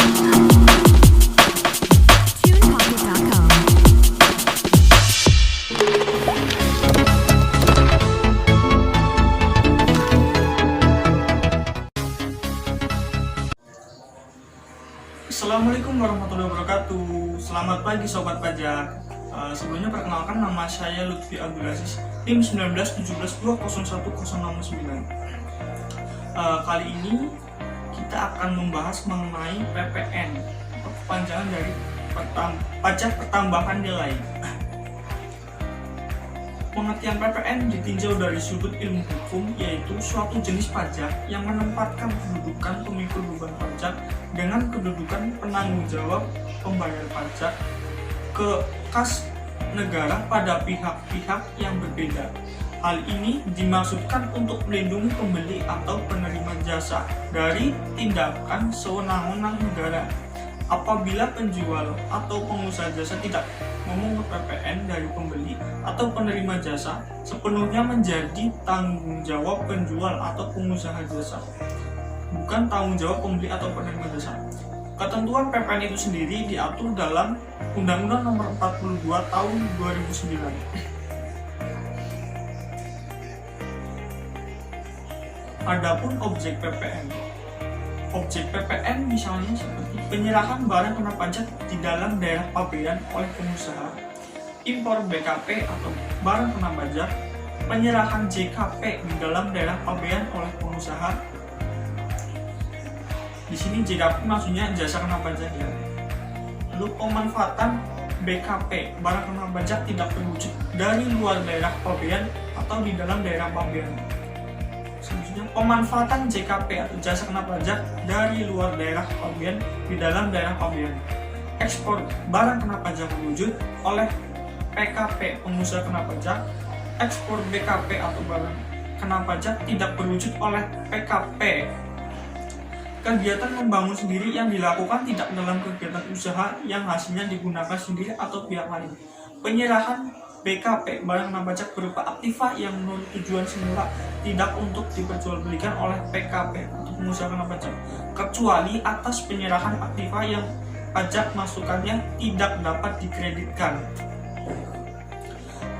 TunePocket.com. Assalamualaikum warahmatullahi wabarakatuh. Selamat pagi Sobat Pajak. Sebelumnya perkenalkan, nama saya Lutfi Abdul Aziz, NIM 1917201069. Kali ini kita akan membahas mengenai PPN atau kepanjangan dari pajak pertambahan nilai. Pengertian PPN ditinjau dari sudut ilmu hukum, yaitu suatu jenis pajak yang menempatkan kedudukan pemikul beban pajak dengan kedudukan penanggung jawab pembayar pajak ke kas negara pada pihak-pihak yang berbeda. Hal ini dimaksudkan untuk melindungi pembeli atau penerima jasa dari tindakan sewenang-wenang negara. Apabila penjual atau pengusaha jasa tidak memungut PPN dari pembeli atau penerima jasa, sepenuhnya menjadi tanggung jawab penjual atau pengusaha jasa, bukan tanggung jawab pembeli atau penerima jasa. Ketentuan PPN itu sendiri diatur dalam Undang-Undang Nomor 42 Tahun 2009. Adapun objek PPN. Objek PPN misalnya seperti penyerahan barang kena pajak di dalam daerah pabean oleh pengusaha, impor BKP atau barang kena pajak, penyerahan JKP di dalam daerah pabean oleh pengusaha. Di sini JKP maksudnya jasa kena pajak ya. Lalu pemanfaatan BKP, barang kena pajak tidak terwujud dari luar daerah pabean atau di dalam daerah pabean. Selanjutnya, pemanfaatan JKP atau jasa kena pajak dari luar daerah pabean di dalam daerah pabean. Ekspor barang kena pajak terwujud oleh PKP, pengusaha kena pajak. Ekspor BKP atau barang kena pajak tidak terwujud oleh PKP. Kegiatan membangun sendiri yang dilakukan tidak dalam kegiatan usaha yang hasilnya digunakan sendiri atau pihak lain. Penyerahan BKP, barang kena pajak berupa aktiva yang menurut tujuan semula tidak untuk diperjualbelikan oleh PKP atau pengusaha kena pajak, kecuali atas penyerahan aktiva yang pajak masukannya tidak dapat dikreditkan.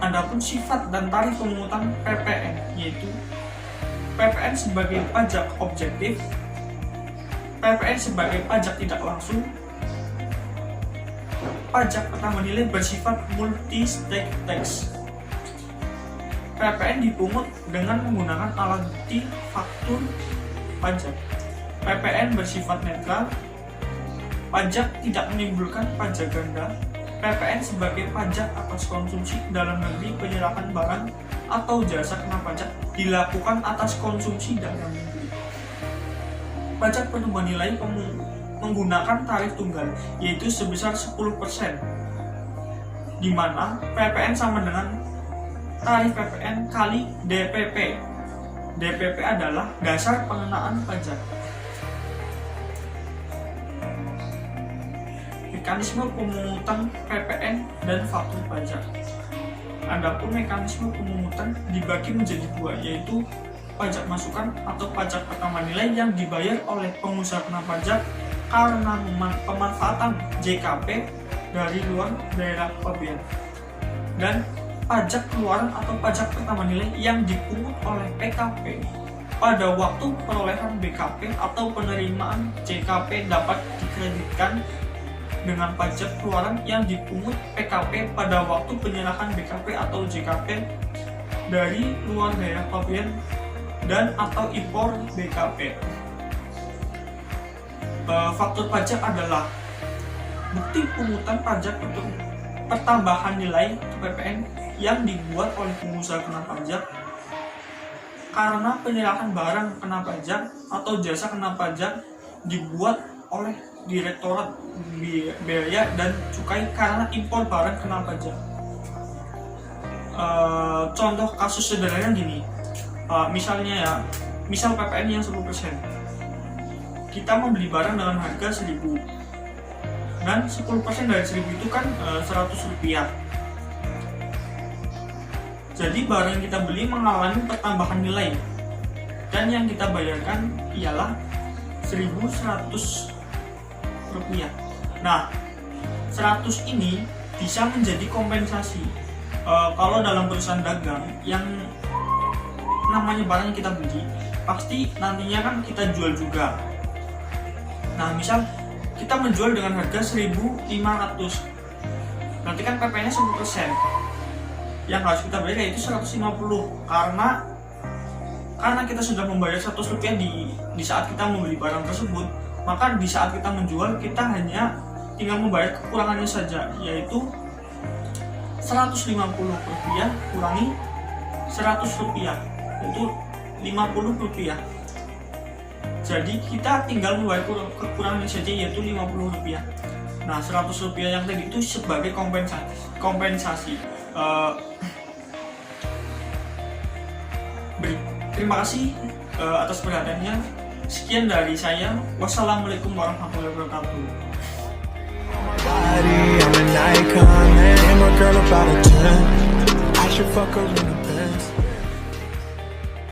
Adapun sifat dan tarif pemungutan PPN, yaitu PPN sebagai pajak objektif, PPN sebagai pajak tidak langsung, pajak pertama nilai bersifat multi-stake tax. PPN dipungut dengan menggunakan alat bukti faktur pajak. PPN bersifat netral. Pajak tidak menimbulkan pajak ganda. PPN sebagai pajak atas konsumsi dalam negeri, penyerahan barang atau jasa kena pajak dilakukan atas konsumsi dalam negeri. Pajak pertumbuhan nilai menggunakan tarif tunggal, yaitu sebesar 10%, di mana PPN sama dengan tarif PPN kali DPP. DPP adalah dasar pengenaan pajak. Mekanisme pemungutan PPN dan faktur pajak. Adapun mekanisme pemungutan dibagi menjadi dua, yaitu pajak masukan atau pajak pertama nilai yang dibayar oleh pengusaha kena pajak karena pemanfaatan JKP dari luar daerah pabean, dan pajak keluaran atau pajak pertama nilai yang dipungut oleh PKP pada waktu perolehan BKP atau penerimaan JKP dapat dikreditkan dengan pajak keluaran yang dipungut PKP pada waktu penyerahan BKP atau JKP dari luar daerah pabean dan atau impor BKP. Faktur pajak adalah bukti pungutan pajak untuk pertambahan nilai PPN yang dibuat oleh pengusaha kena pajak karena penyerahan barang kena pajak atau jasa kena pajak dibuat oleh Direktorat Bea dan Cukai karena impor barang kena pajak. Contoh kasus sederhananya gini, misalnya ya, misal PPN yang 10%. Kita membeli barang dengan harga 1.000 dan 10% dari 1.000 itu kan 100 rupiah. Jadi barang yang kita beli mengalami pertambahan nilai dan yang kita bayarkan ialah 1.100 rupiah. Nah, 100 ini bisa menjadi kompensasi. Kalau dalam perusahaan dagang yang namanya barang yang kita beli, pasti nantinya kan kita jual juga. Nah, misal kita menjual dengan harga 1.500, berarti kan PP-nya 10%. Yang harus kita bayar yaitu 150, karena kita sudah membayar 100 rupiah di saat kita membeli barang tersebut, maka di saat kita menjual kita hanya tinggal membayar kekurangannya saja, yaitu 150 rupiah kurangi 100 rupiah, itu 50 rupiah. Jadi kita tinggal membayar kekurangannya saja, yaitu 50 rupiah. Nah, 100 rupiah yang tadi itu sebagai kompensasi. Terima kasih atas perhatiannya. Sekian dari saya. Wassalamualaikum warahmatullahi wabarakatuh. I'm an icon, man. My girl about a 10. I should fuck her in a